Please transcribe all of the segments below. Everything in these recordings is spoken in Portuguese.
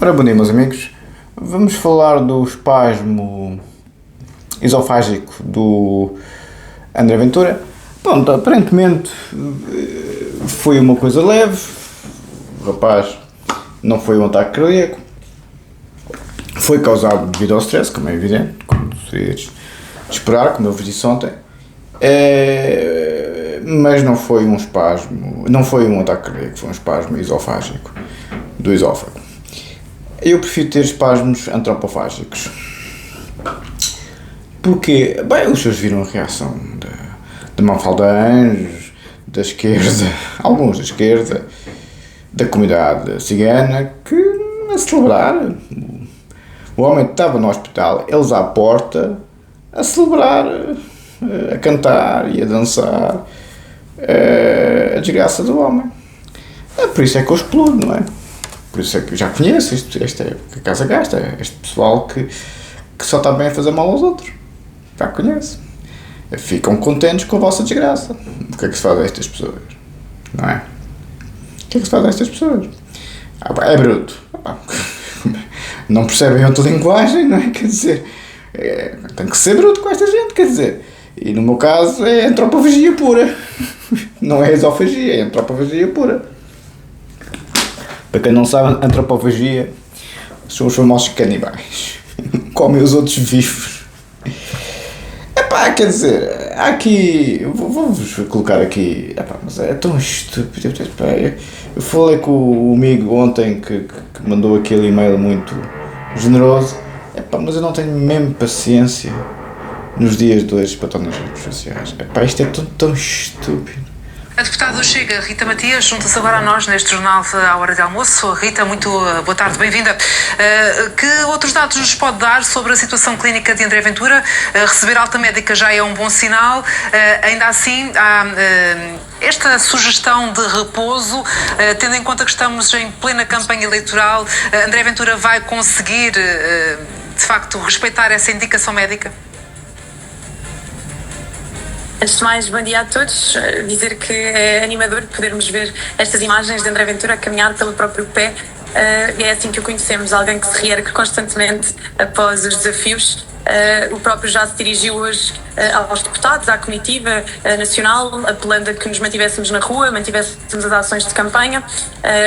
Ora, bom dia, meus amigos. Vamos falar do espasmo esofágico do André Ventura. Pronto, aparentemente foi uma coisa leve. O rapaz não foi um ataque cardíaco. Foi causado devido ao stress, como é evidente, como seria de esperar, como eu vos disse ontem. Mas não foi um espasmo, não foi um ataque cardíaco, foi um espasmo esofágico do esófago. Eu prefiro ter espasmos antropofágicos. Porque, bem, os senhores viram a reação da Mafalda Anjos, da esquerda, alguns da esquerda, da comunidade cigana, que a celebrar. O homem estava no hospital, eles à porta, a celebrar, a cantar e a dançar a desgraça do homem. Por isso é que eu explodo, não é? Por isso é que eu já conheço esta é a casa gasta, este pessoal que só está bem a fazer mal aos outros. Já conheço. Ficam contentes com a vossa desgraça. O que é que se faz a estas pessoas? Não é? O que é que se faz a estas pessoas? É bruto. Não percebem outra linguagem, não é? Quer dizer, tem que ser bruto com esta gente, quer dizer. E no meu caso é antropofagia pura. Não é esofagia, é antropofagia pura. Para quem não sabe, antropofagia são os famosos canibais. Comem os outros vivos. Quer dizer, há aqui... Vou-vos colocar aqui... mas é tão estúpido. Eu falei com o amigo ontem que mandou aquele e-mail muito generoso. Mas eu não tenho mesmo paciência nos dias de hoje para estar nas redes sociais. Isto é tão estúpido. A deputada do Chega, Rita Matias, junta-se agora a nós neste jornal à hora de almoço. Rita, muito boa tarde, bem-vinda. Que outros dados nos pode dar sobre a situação clínica de André Ventura? Receber alta médica já é um bom sinal. Ainda assim, há esta sugestão de repouso, tendo em conta que estamos em plena campanha eleitoral, André Ventura vai conseguir, de facto, respeitar essa indicação médica? Antes de mais, bom dia a todos. Dizer que é animador podermos ver estas imagens de André Ventura a caminhar pelo próprio pé. É assim que o conhecemos, alguém que se reergue constantemente após os desafios. O próprio já se dirigiu hoje aos deputados, à comitiva nacional, apelando a que nos mantivéssemos na rua, mantivéssemos as ações de campanha.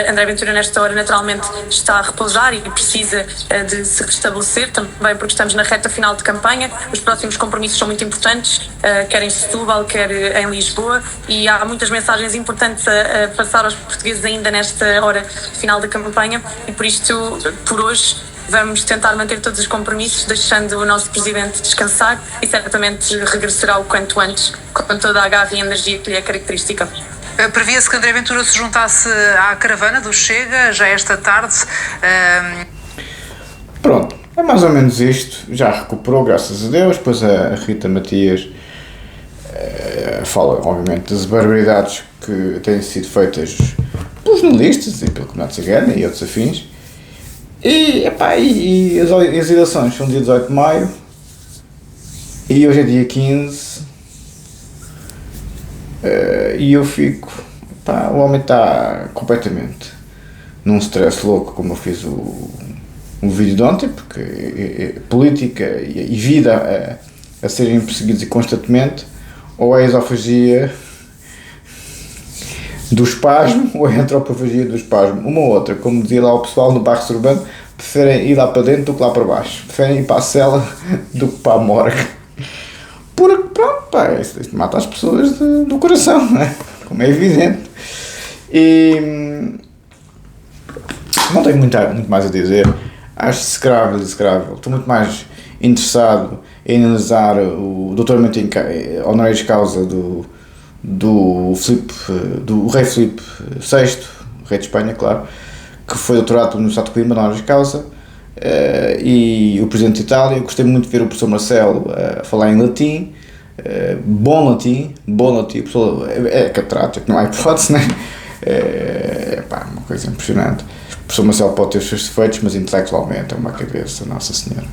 André Ventura, nesta hora, naturalmente está a repousar e precisa de se restabelecer, também porque estamos na reta final de campanha. Os próximos compromissos são muito importantes, quer em Setúbal, quer em Lisboa, e há muitas mensagens importantes a passar aos portugueses ainda nesta hora final da campanha, e por isto, por hoje, vamos tentar manter todos os compromissos, deixando o nosso Presidente descansar, e certamente regressará o quanto antes, com toda a garra e energia que lhe é característica. Previa-se que André Ventura se juntasse à caravana do Chega já esta tarde. Pronto, é mais ou menos isto. Já recuperou, graças a Deus. Depois a Rita Matias fala, obviamente, das barbaridades que têm sido feitas pelos jornalistas e pela comunidade cigana e outros afins. E as eleições são dia 18 de maio e hoje é dia 15 e eu fico, o homem está completamente num stress louco, como eu fiz um vídeo de ontem, porque política e vida a serem perseguidos constantemente, ou é a esofagia do espasmo ou a antropofagia do espasmo, uma ou outra. Como dizia lá o pessoal no bairro urbano, preferem ir lá para dentro do que lá para baixo, preferem ir para a cela do que para a morgue, porque pronto, isto mata as pessoas do coração, não é? Como é evidente. E não tenho muito mais a dizer. Acho execrável. Estou muito mais interessado em analisar o doutoramento honoris causa do rei Filipe VI, rei de Espanha, claro, que foi doutorado pela Universidade de Coimbra, honoris causa, e o presidente de Itália. Eu gostei muito de ver o professor Marcelo a falar em latim, bom latim, o professor é catedrático, não há hipótese, né? Uma coisa impressionante. O professor Marcelo pode ter os seus defeitos, mas intelectualmente é uma cabeça, Nossa Senhora.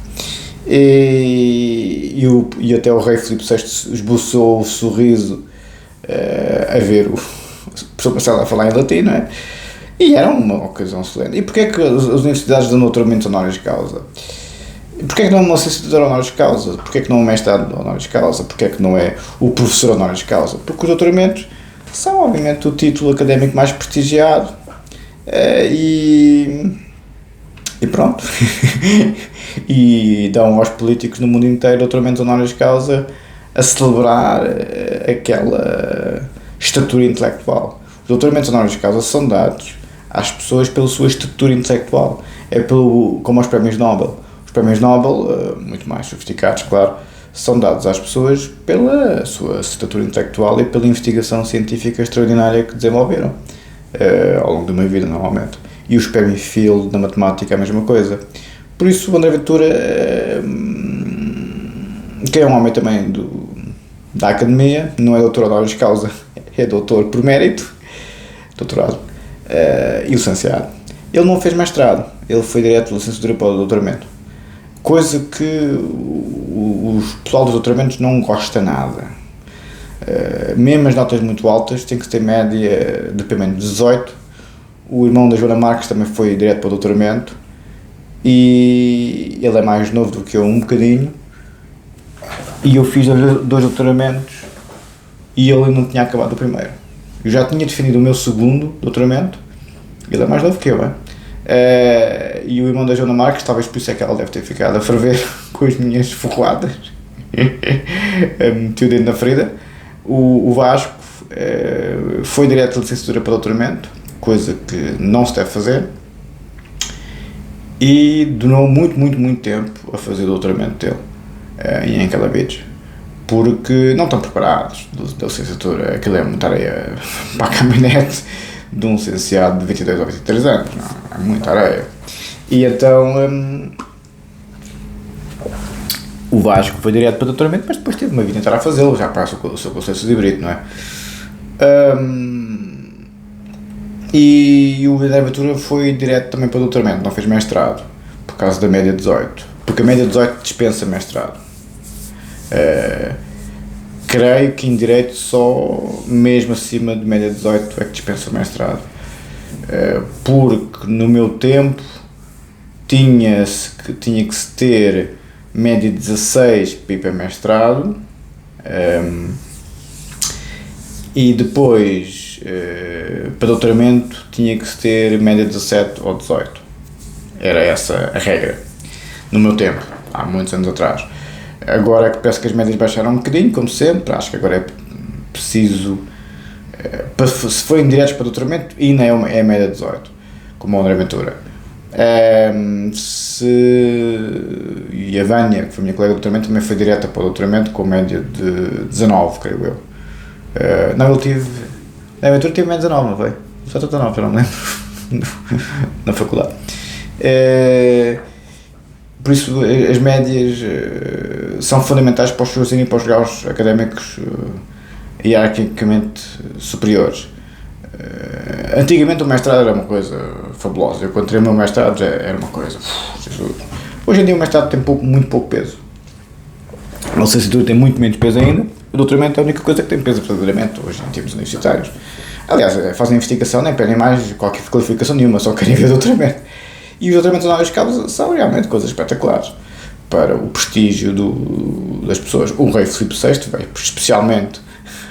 E até o rei Filipe VI esboçou o sorriso a ver o professor Marcelo a falar em latim, não é? E era uma ocasião solene. E porquê é que as universidades dão doutoramento honoris causa? Porquê é que não é uma licenciatura honoris causa? Porquê é que não é um mestrado honoris causa? Porquê é que não é o professor honoris causa? Porque os doutoramentos são, obviamente, o título académico mais prestigiado e pronto. E dão aos políticos no mundo inteiro doutoramentos honoris causa a celebrar aquela estatura intelectual. Os doutoramentos honoris causa são dados às pessoas pela sua estatura intelectual. É como os prémios Nobel. Os prémios Nobel, muito mais sofisticados, claro, são dados às pessoas pela sua estatura intelectual e pela investigação científica extraordinária que desenvolveram ao longo de uma vida, normalmente. E os prémios Fields na matemática é a mesma coisa. Por isso, o André Ventura, que é um homem também da academia, não é doutor honoris causa, é doutor por mérito, doutorado, e licenciado. Ele não fez mestrado, ele foi direto da licenciatura para o doutoramento. Coisa que o pessoal dos doutoramentos não gosta nada. Mesmo as notas muito altas têm que ter média de pelo menos 18. O irmão da Joana Marques também foi direto para o doutoramento e ele é mais novo do que eu um bocadinho, e eu fiz 2 doutoramentos e ele não tinha acabado o primeiro. Eu já tinha definido o meu segundo doutoramento, ele é mais novo que eu, e o irmão da Joana Marques, talvez por isso é que ela deve ter ficado a ferver com as minhas ferroadas, meteu o dedo na ferida. O Vasco foi direto da licenciatura para o doutoramento, coisa que não se deve fazer, e durou muito tempo a fazer o doutoramento dele em Canada Beach, porque não estão preparados da licenciatura. Aquilo é muita areia para a caminhonete de um licenciado de 22 ou 23 anos, não, é muita areia. E então o Vasco foi direto para o doutoramento, mas depois teve uma vida inteira a fazê-lo, já passa o seu conceito de híbrido, não é? E o André Ventura foi direto também para o doutoramento, não fez mestrado, por causa da média 18, porque a média 18 dispensa mestrado. Creio que em direito só mesmo acima de média 18 é que dispensa mestrado, porque no meu tempo tinha que se ter média 16 para ir para mestrado, e depois para doutoramento tinha que se ter média 17 ou 18. Era essa a regra no meu tempo, há muitos anos atrás. Agora é que penso que as médias baixaram um bocadinho, como sempre. Acho que agora é preciso, se forem diretos para doutoramento, ainda é a média 18, como o André Ventura. E a Vânia, que foi a minha colega de doutoramento, também foi direta para o doutoramento com média de 19, creio eu. Não, ele tive... A Ventura teve média 19, não foi? Só 19, já não me lembro. Na faculdade. Por isso, as médias são fundamentais para os seus e para os graus académicos hierarquicamente superiores. Antigamente o mestrado era uma coisa fabulosa. Eu quando tirei o meu mestrado já era uma coisa... Hoje em dia o mestrado tem muito pouco peso. A licenciatura tem muito menos peso ainda. O doutoramento é a única coisa que tem peso verdadeiramente hoje em termos universitários. Aliás, fazem investigação, nem pedem mais qualquer qualificação nenhuma, só querem ver o doutoramento. E os doutoramentos honoris causa são realmente coisas espetaculares para o prestígio das pessoas. O rei Filipe VI veio especialmente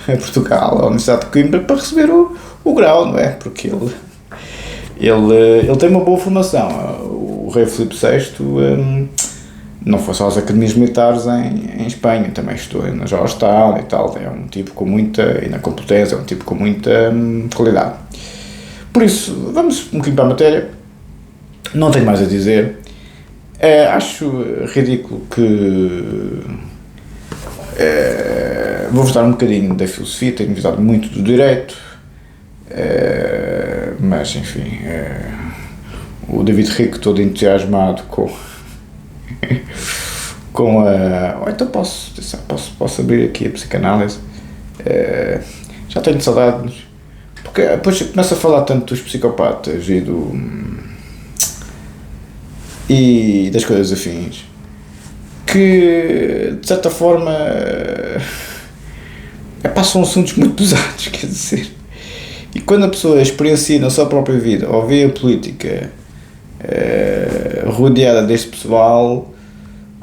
a Portugal, à Universidade de Coimbra, para receber o grau, não é? Porque ele tem uma boa formação. O rei Filipe VI não foi só às academias militares em Espanha, também estudou na Georgetown e tal. É um tipo com muita, e na Complutense, é um tipo com muita qualidade. Por isso, vamos um bocadinho para a matéria. Não tenho mais a dizer. Acho ridículo que vou dar um bocadinho da filosofia, tenho visado muito do direito, mas enfim, o David Rico todo entusiasmado com a... então posso abrir aqui a psicanálise. Já tenho saudades, porque depois começo a falar tanto dos psicopatas e das coisas afins, que de certa forma são assuntos muito pesados, quer dizer, E quando a pessoa experiencia na sua própria vida ou vê a política rodeada deste pessoal,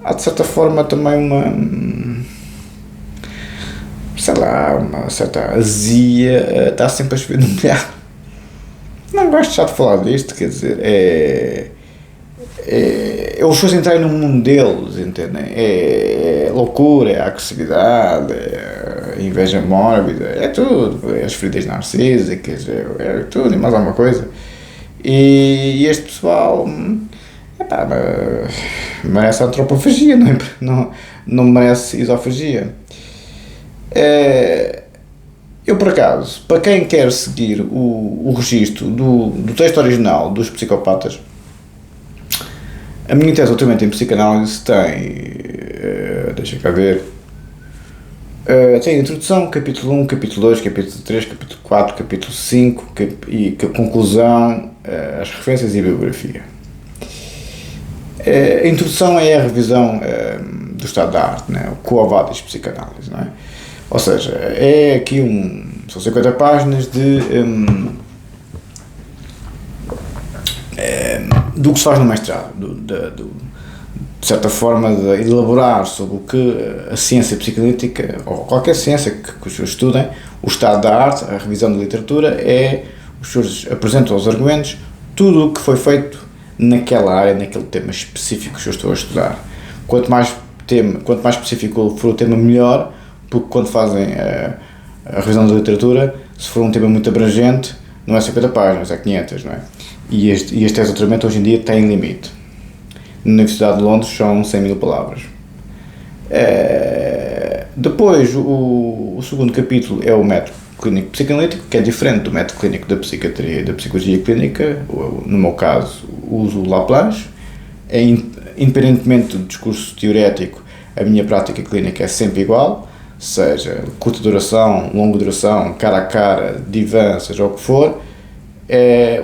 há de certa forma também uma certa azia, está sempre a chover no molhado. Não gosto já de falar disto, quer dizer, eles fossem entrar no mundo deles, entendem? É loucura, é agressividade, é inveja mórbida, é tudo, é as feridas narcísicas, é tudo e mais alguma coisa. E este pessoal merece antropofagia, não merece isofagia. Eu, por acaso, para quem quer seguir o registro do texto original dos psicopatas, a minha tese ultimamente em psicanálise tem, deixa cá ver, tem a introdução, capítulo 1, capítulo 2, capítulo 3, capítulo 4, capítulo 5 e a conclusão, as referências e a bibliografia. A introdução é a revisão do estado da arte, né? O Quo Vadis Psicanálise, não é? Ou seja, é aqui são 50 páginas do que se faz no mestrado, de certa forma de elaborar sobre o que a ciência psicanalítica, ou qualquer ciência que os senhores estudem, o estado da arte, a revisão da literatura, os senhores apresentam os argumentos, tudo o que foi feito naquela área, naquele tema específico que eu estou a estudar. Quanto mais específico for o tema, melhor, porque quando fazem a revisão da literatura, se for um tema muito abrangente, não é 50 páginas, é 500, não é? E este doutoramento hoje em dia tem limite. Na Universidade de Londres são 100.000 palavras. Depois, o segundo capítulo é o método clínico psicanalítico, que é diferente do método clínico da psiquiatria e da psicologia clínica. No meu caso, uso o Laplanche. Independentemente do discurso teorético, a minha prática clínica é sempre igual, seja curta duração, longa duração, cara a cara, divã, seja o que for.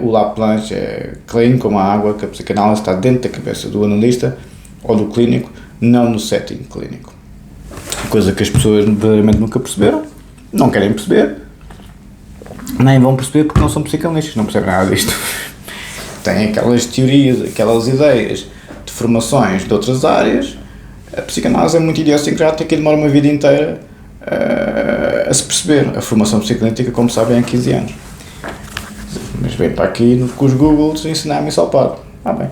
O Laplanche é clean como a água, que a psicanálise está dentro da cabeça do analista ou do clínico, não no setting clínico. Coisa que as pessoas verdadeiramente nunca perceberam, não querem perceber, nem vão perceber porque não são psicanalistas, não percebem nada disto. Têm aquelas teorias, aquelas ideias de formações de outras áreas. A psicanálise é muito idiosincrática e demora uma vida inteira a se perceber. A formação psicanalítica, como sabem, é 15 anos. Mas vem para aqui com os Googles ensinar-me isso ao padre. Bem.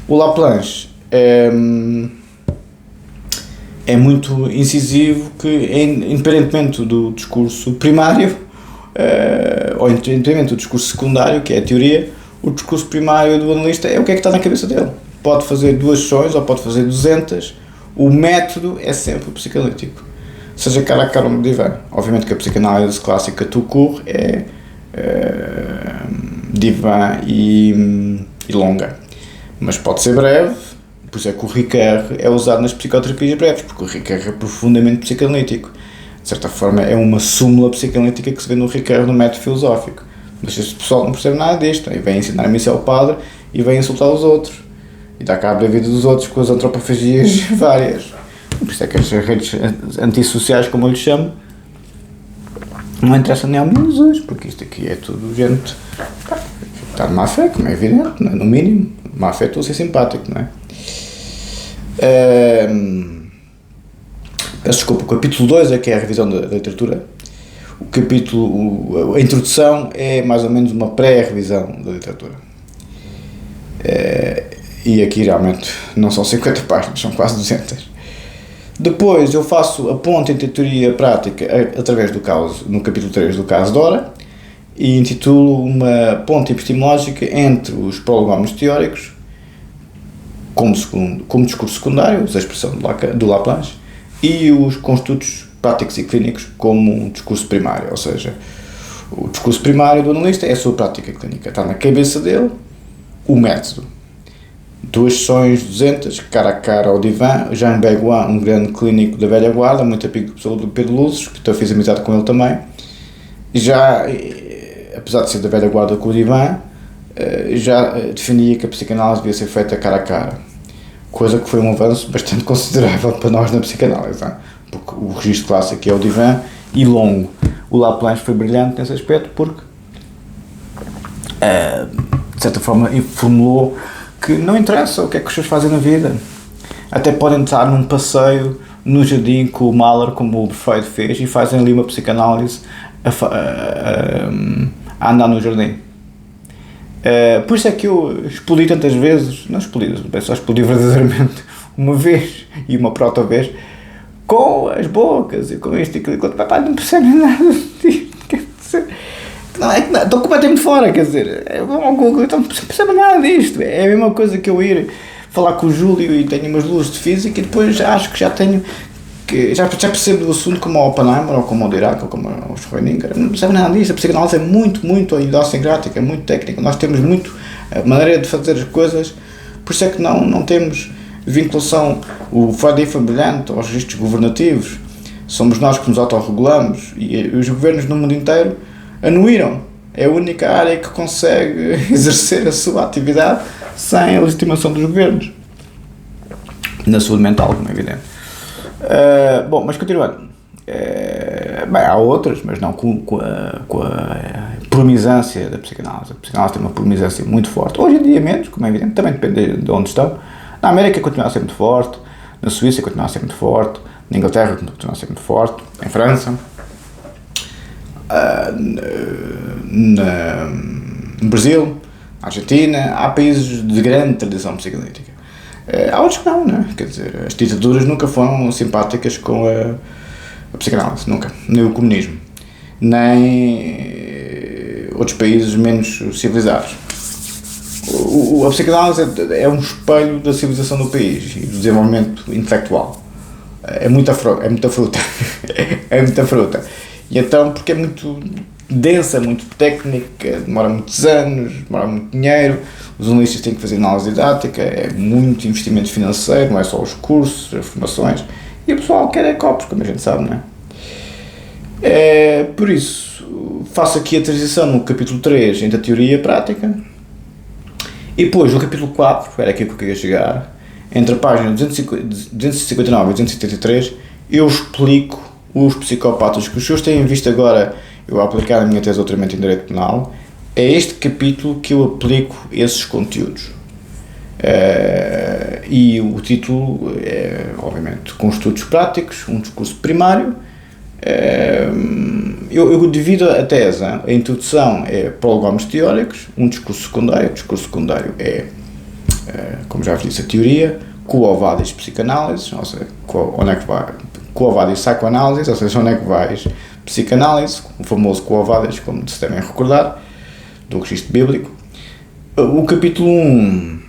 O Laplanche é muito incisivo, que independentemente do discurso primário, ou independentemente do discurso secundário, que é a teoria, o discurso primário do analista é o que está na cabeça dele. Pode fazer 2 sessões ou pode fazer 200, o método é sempre o psicanalítico. Seja cara a cara ou no divã. Obviamente que a psicanálise clássica tout court é divã e longa, mas pode ser breve. Por isso é que o Ricard é usado nas psicoterapias breves, porque o Ricard é profundamente psicanalítico. De certa forma é uma súmula psicanalítica que se vê no Ricard no método filosófico. Mas este pessoal não percebe nada disto, e vem ensinar-me isso ao padre e vem insultar os outros e dá cabo da vida dos outros com as antropofagias várias. Por isso é que as redes antissociais, como eu lhes chamo, não interessa nem ao menos hoje, porque isto aqui é tudo gente está de má fé, como é evidente, não é? No mínimo, má fé estou a ser simpático, não é? Peço desculpa, o capítulo 2 é que é a revisão da literatura. A introdução é mais ou menos uma pré-revisão da literatura. E aqui realmente não são 50 páginas, são quase 200. Depois eu faço a ponte entre a teoria e a prática através do caso, no capítulo 3 do caso Dora, e intitulo uma ponte epistemológica entre os prolegómenos teóricos, como discurso secundário, usa a expressão do Laplanche, e os construtos práticos e clínicos como um discurso primário, ou seja, o discurso primário do analista é a sua prática clínica, está na cabeça dele o método. 2 sessões, 200, cara a cara ao divã. Jean Beguin, um grande clínico da velha guarda, muito amigo do Pedro Luzes, que eu fiz amizade com ele também, já, apesar de ser da velha guarda com o divã, já defendia que a psicanálise devia ser feita cara a cara, coisa que foi um avanço bastante considerável para nós na psicanálise, não? Porque o registro clássico é o divã e longo. O Laplanche foi brilhante nesse aspecto porque de certa forma, formulou que não interessa o que é que as pessoas fazem na vida. Até podem estar num passeio no jardim com o Mahler, como o Freud fez, e fazem ali uma psicanálise a andar no jardim. Por isso é que eu explodi tantas vezes, não explodi, só explodi verdadeiramente uma vez e uma para outra vez, com as bocas e com isto e aquilo, papai não percebe nada disto, quer dizer, não, é que não, estou completamente fora, quer dizer, não percebo nada disto, é a mesma coisa que eu ir falar com o Júlio e tenho umas luzes de física e depois acho que já tenho, que já percebo do assunto como o Oppenheimer ou como o Dirac ou como o Schrödinger, não percebo nada disto. A psicanálise é muito idiosincrática, é muito técnica, nós temos muito a maneira de fazer as coisas, por isso é que não temos vinculação. O Freud foi brilhante aos registros governativos, somos nós que nos autorregulamos e os governos no mundo inteiro anuíram, é a única área que consegue exercer a sua atividade sem a legitimação dos governos, na saúde mental, como é evidente. Bom, mas continuando, bem, há outras, mas não com a promisância da psicanálise. A psicanálise tem uma promisância muito forte, hoje em dia menos, como é evidente, também depende de onde estão. Na América continua a ser muito forte, na Suíça continua a ser muito forte, na Inglaterra continua a ser muito forte, em França, no Brasil, na Argentina, há países de grande tradição psicanalítica. Há outros que não, né? Quer dizer, as ditaduras nunca foram simpáticas com a psicanálise, nunca, nem o comunismo, nem outros países menos civilizados. A psicanálise é um espelho da civilização do país e do desenvolvimento intelectual. É muita fruta, é muita fruta. E então, porque é muito densa, muito técnica, demora muitos anos, demora muito dinheiro, os jornalistas têm que fazer análise didática, é muito investimento financeiro, não é só os cursos, as formações, e o pessoal quer copos, como a gente sabe, não é? Por isso, faço aqui a transição no capítulo 3 entre a teoria e a prática, e depois no capítulo 4, era aqui que eu queria chegar, entre a página 259 e 273, eu explico os psicopatas que os senhores têm visto agora eu aplicar a minha tese de doutoramento em Direito Penal. É este capítulo que eu aplico esses conteúdos. E o título é, obviamente, com estudos práticos, um discurso primário. Eu divido a tese, a introdução é prolegómenos teóricos, um discurso secundário. O discurso secundário é, como já vos disse, a teoria, quo vadis psicanálise, ou seja, onde é que vai, quo vadis psicoanálise, ou seja, onde é que vais psicanálise, o famoso quo vadis, como se devem recordar, do registro bíblico. O capítulo 1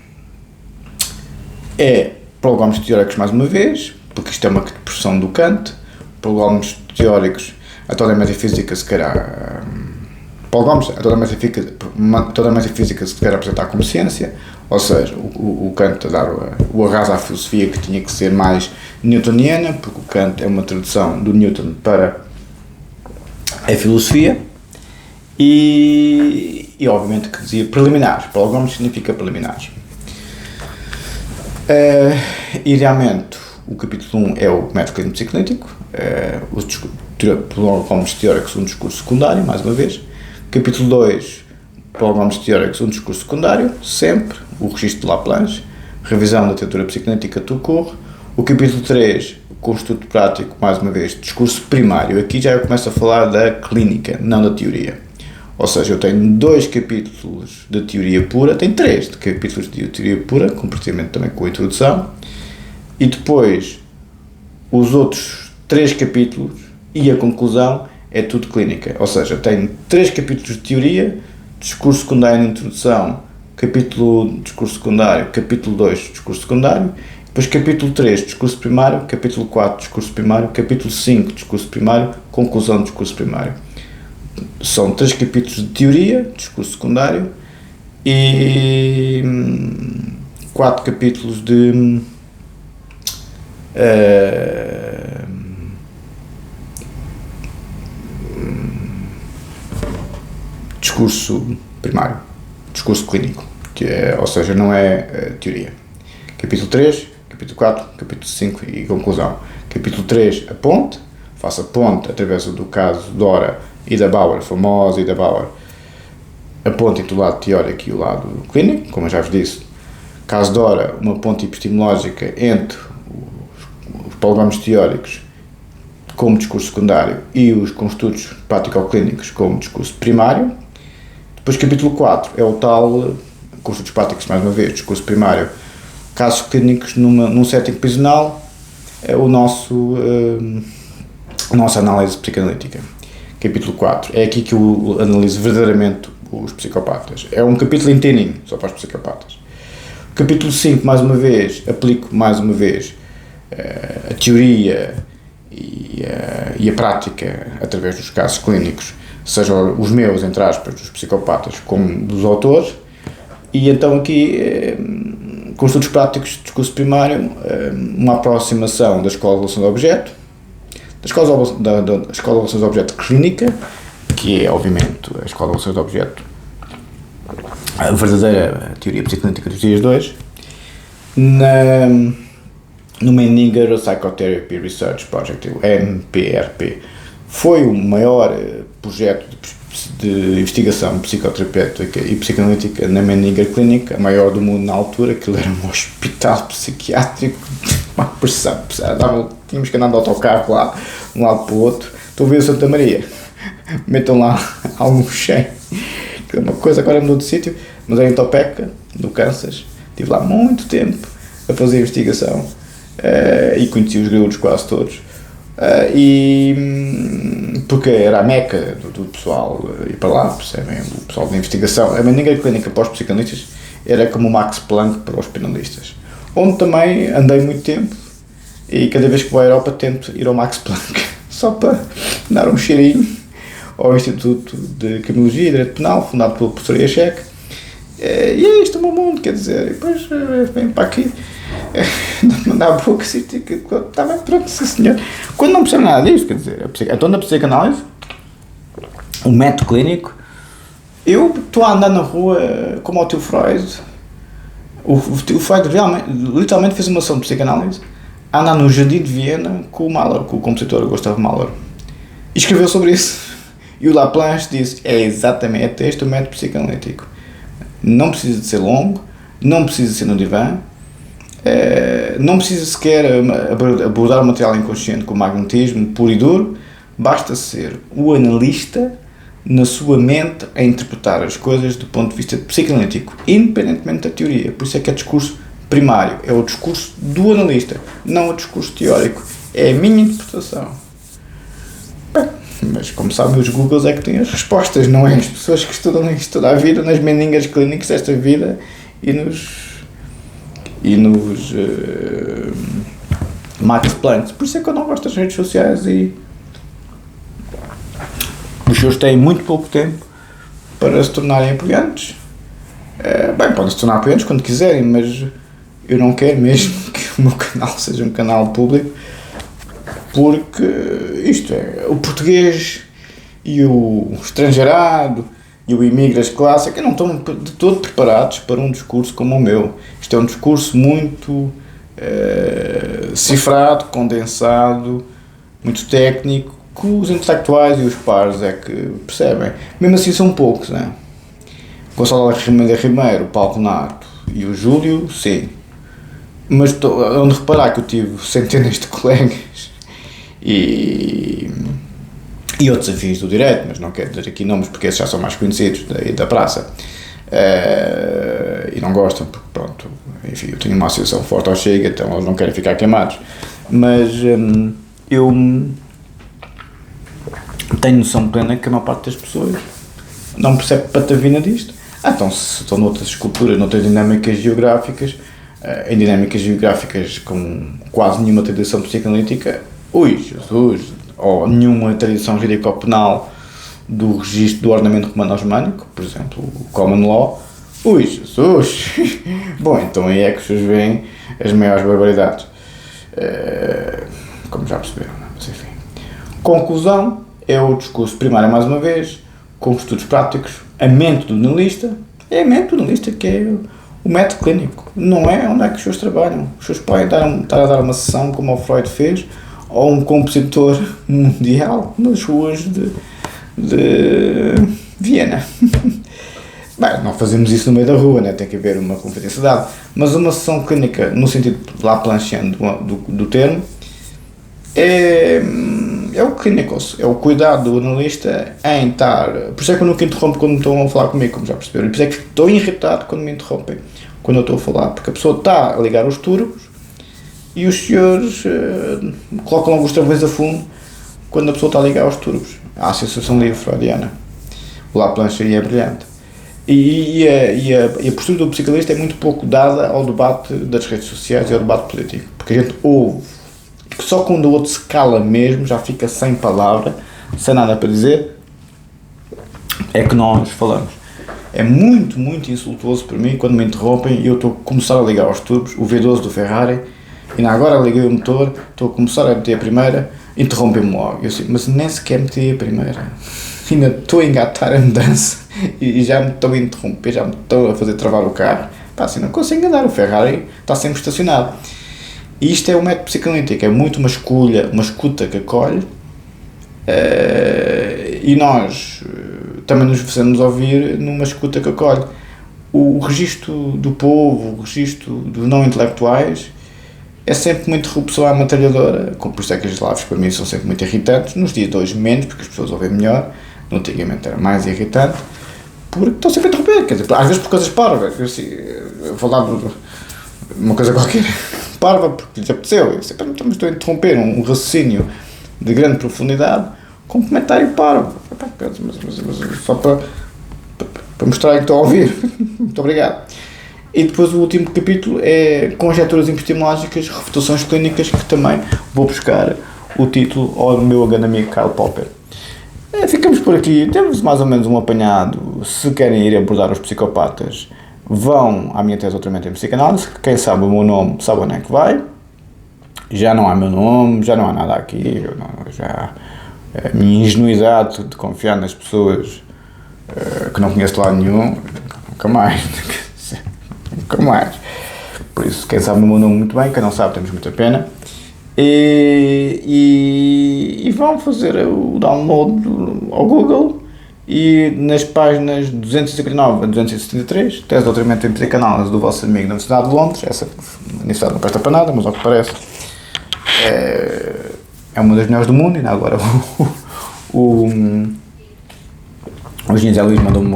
é prolegómenos teóricos mais uma vez, porque isto é uma expressão do Kant, prolegómenos teóricos, a toda a metafísica se quer prolegómenos, a toda a metafísica se quer apresentar como ciência, ou seja, o Kant a dar o arraso à filosofia que tinha que ser mais newtoniana, porque o Kant é uma tradução do Newton para a filosofia, e obviamente que dizia preliminares, prolegómenos significa preliminares. Idealmente, o capítulo 1 é o método clínico psicanalítico, os prolegómenos teóricos, um discurso secundário, mais uma vez. Capítulo 2, prolegómenos teóricos, um discurso secundário, sempre, o registro de Laplanche, revisão da literatura psicanalítica tout court. O capítulo 3, com estudo prático, mais uma vez, discurso primário. Aqui já eu começo a falar da clínica, não da teoria. Ou seja, eu tenho 2 capítulos de teoria pura, tenho 3 capítulos de teoria pura, compartilhamento também com a introdução, e depois os outros 3 capítulos e a conclusão é tudo clínica. Ou seja, tenho 3 capítulos de teoria, discurso secundário na introdução, capítulo discurso secundário, capítulo 2 discurso secundário, depois capítulo 3 discurso primário, capítulo 4 discurso primário, capítulo 5 discurso primário, conclusão do discurso primário. São 3 capítulos de teoria, discurso secundário, e 4 capítulos de discurso primário, discurso clínico, que é, ou seja, não é teoria. Capítulo 3, capítulo 4, capítulo 5 e conclusão. Capítulo 3, a ponte, faço a ponte através do caso Dora e da Bauer, famosa e da Bauer, a ponte entre o lado teórico e o lado clínico, como eu já vos disse, caso de hora, uma ponte epistemológica entre os poligómeos teóricos como discurso secundário e os constitutos prático-clínicos como discurso primário. Depois, capítulo 4 é o tal, constitutos práticos, mais uma vez, discurso primário, casos clínicos num setting prisional, é a nossa análise psicanalítica. Capítulo 4 é aqui que eu analiso verdadeiramente os psicopatas. É um capítulo inteirinho, só para os psicopatas. Capítulo 5, mais uma vez, aplico mais uma vez a teoria e a prática através dos casos clínicos, sejam os meus, entre aspas, dos psicopatas, como dos autores, e então aqui, com estudos práticos de discurso primário, uma aproximação da escola de relação de objeto, da escola de relações de objeto clínica, que é, obviamente, a escola de relações de objeto, a verdadeira teoria psicanalítica dos dias de hoje, no Menninger Psychotherapy Research Project, o MPRP. Foi o maior projeto de investigação psicoterapêutica e psicanalítica na Menninger Clinic, a maior do mundo na altura. Aquilo era um hospital psiquiátrico, uma pressão, tínhamos que andar de autocarro lá, de um lado para o outro. Estou a ver o Santa Maria, metam lá algum cheio, que é uma coisa, agora mudou de sítio, mas era em Topeka, no Kansas. Estive lá muito tempo a fazer investigação e conheci os graúdos quase todos. Porque era a meca do pessoal ir para lá, percebem? O pessoal de investigação. A Menninger Clínica para os psicanalistas era como o Max Planck para os penalistas, onde também andei muito tempo, e cada vez que vou à Europa tento ir ao Max Planck, só para dar um cheirinho ao Instituto de Criminologia e Direito Penal, fundado pelo professor Yashek. E é isto o meu mundo, quer dizer, e depois vem para aqui, mandar a boca, assim, está bem, pronto, sim senhor. Quando não percebo nada disto, quer dizer, então na psicanálise, o método clínico, eu estou a andar na rua como o tio Freud. O Freud literalmente fez uma ação de psicanálise, a andar no Jardim de Viena com o Mahler, com o compositor Gustav Mahler, e escreveu sobre isso. E o Laplanche disse, é exatamente este o método psicanalítico. Não precisa de ser longo, não precisa de ser no divã, não precisa sequer abordar o material inconsciente com o magnetismo puro e duro, basta ser o analista na sua mente a interpretar as coisas do ponto de vista psicanalítico, independentemente da teoria. Por isso é que é discurso primário, é o discurso do analista, não o discurso teórico, é a minha interpretação. Bem, mas como sabem, os Googles é que têm as respostas, não é as pessoas que estudam isto toda a vida nas Menninger Clinics desta vida e nos Max Planck. Por isso é que eu não gosto das redes sociais, e os seus têm muito pouco tempo para se tornarem apoiantes. Bem, podem se tornar apoiantes quando quiserem, mas eu não quero mesmo que o meu canal seja um canal público, porque isto é, o português e o estrangeirado e o imigras clássico não estão de todo preparados para um discurso como o meu. Isto é um discurso muito cifrado, condensado, muito técnico, que os intelectuais e os pares é que percebem. Mesmo assim são poucos, não é? Gonçalo Almeida Ribeiro, o Paulo Renato e o Júlio, sim. Mas onde reparar que eu tive centenas de colegas e outros afins do direito, mas não quero dizer aqui nomes porque esses já são mais conhecidos da praça, e não gostam, porque pronto, enfim, eu tenho uma associação forte ao Chega, então eles não querem ficar queimados, mas eu tenho noção plena que a maior parte das pessoas não percebe patavina disto. Então se estão noutras culturas, noutras dinâmicas geográficas, em dinâmicas geográficas com quase nenhuma tradição psicanalítica, ui, Jesus, ou nenhuma tradição jurídico-penal do registro do ordenamento romano-germânico, por exemplo, o Common Law, ui, Jesus, bom, então aí é que vocês veem as maiores barbaridades, como já perceberam, não é? Mas enfim. Conclusão, é o discurso primário mais uma vez, com estudos práticos, a mente do analista, é a mente do analista que é o método clínico, não é onde é que os seus trabalham. Os seus podem estar a dar uma sessão como o Freud fez, ou um compositor mundial nas ruas de Viena. Bem, não fazemos isso no meio da rua, né? Tem que haver uma confidencialidade. Mas uma sessão clínica, no sentido lá plancheando do termo, é o clínico, é o cuidado do analista em estar. Por isso é que eu nunca interrompo quando estão a falar comigo, como já perceberam. E por isso é que estou irritado quando me interrompem, quando eu estou a falar, porque a pessoa está a ligar os turbos e os senhores colocam logo os travões a fundo quando a pessoa está a ligar os turbos. A Associação Livre Freudiana, o La Planche é brilhante. E a postura do psicanalista é muito pouco dada ao debate das redes sociais e ao debate político, porque a gente ouve, só quando o outro se cala mesmo, já fica sem palavra, sem nada para dizer, é que nós falamos. É muito, muito insultuoso para mim quando me interrompem e eu estou a começar a ligar aos turbos, o V12 do Ferrari, e agora liguei o motor, estou a começar a meter a primeira, interrompem-me logo. Eu assim, mas nem sequer meti a primeira, ainda estou a engatar a mudança e já me estão a interromper, já me estão a fazer travar o carro. Pá, assim, não consigo andar, o Ferrari está sempre estacionado. E isto é o método psicanalítico, é muito uma escuta que acolhe, e nós também nos fazemos ouvir numa escuta que acolhe. O registro do povo, o registro dos não intelectuais, é sempre uma interrupção à metralhadora, por isso é que as lives para mim são sempre muito irritantes, nos dias de hoje menos, porque as pessoas ouvem melhor, antigamente era mais irritante, porque estão sempre a interromper, quer dizer, às vezes por coisas parvas, assim, eu vou falar de uma coisa qualquer, parva, porque lhes apeteceu, eu sempre estou a interromper um raciocínio de grande profundidade com um comentário parvo, mas só para mostrar que estou a ouvir. Muito obrigado. E depois o último capítulo é conjecturas epistemológicas, refutações clínicas, que também vou buscar o título ao meu grande amigo Karl Popper. Ficamos por aqui, temos mais ou menos um apanhado. Se querem ir abordar os psicopatas, vão à minha tese de doutoramento em psicanálise. Quem sabe o meu nome sabe onde é que vai. Já não há meu nome, já não há nada aqui, já a minha ingenuidade de confiar nas pessoas que não conheço de lado nenhum, nunca mais. Por isso, quem sabe o meu nome muito bem, quem não sabe, temos muita pena. E vão fazer o download ao Google e nas páginas 259 a 273, tese de doutoramento em psicanálise do vosso amigo da Universidade de Londres. Essa universidade não presta para nada, mas ao que parece é uma das melhores do mundo. E ainda agora o Ginzé Luís mandou-me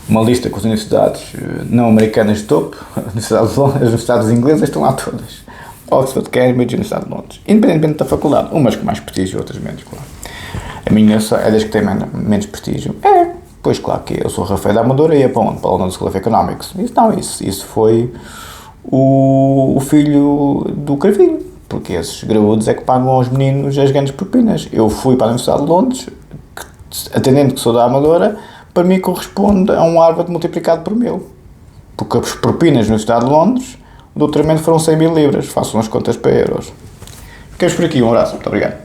uma lista com as universidades não americanas de topo. As universidades inglesas estão lá todas. Oxford, Cambridge e Universidade de Londres. Independentemente da faculdade. Umas com mais prestígio, outras menos, claro. A minha é das que tem menos prestígio. Pois claro que eu sou Rafael da Amadora e ia para onde? Para a London School of Economics. Isso foi o filho do Cravinho. Porque esses graúdos é que pagam aos meninos as grandes propinas. Eu fui para a Universidade de Londres, atendendo que sou da Amadora, para mim corresponde a um Harvard multiplicado por 1000. Porque as propinas na Universidade de Londres, o doutoramento foram 100 mil libras. Façam as contas para euros. Ficamos por aqui. Um abraço. Muito obrigado.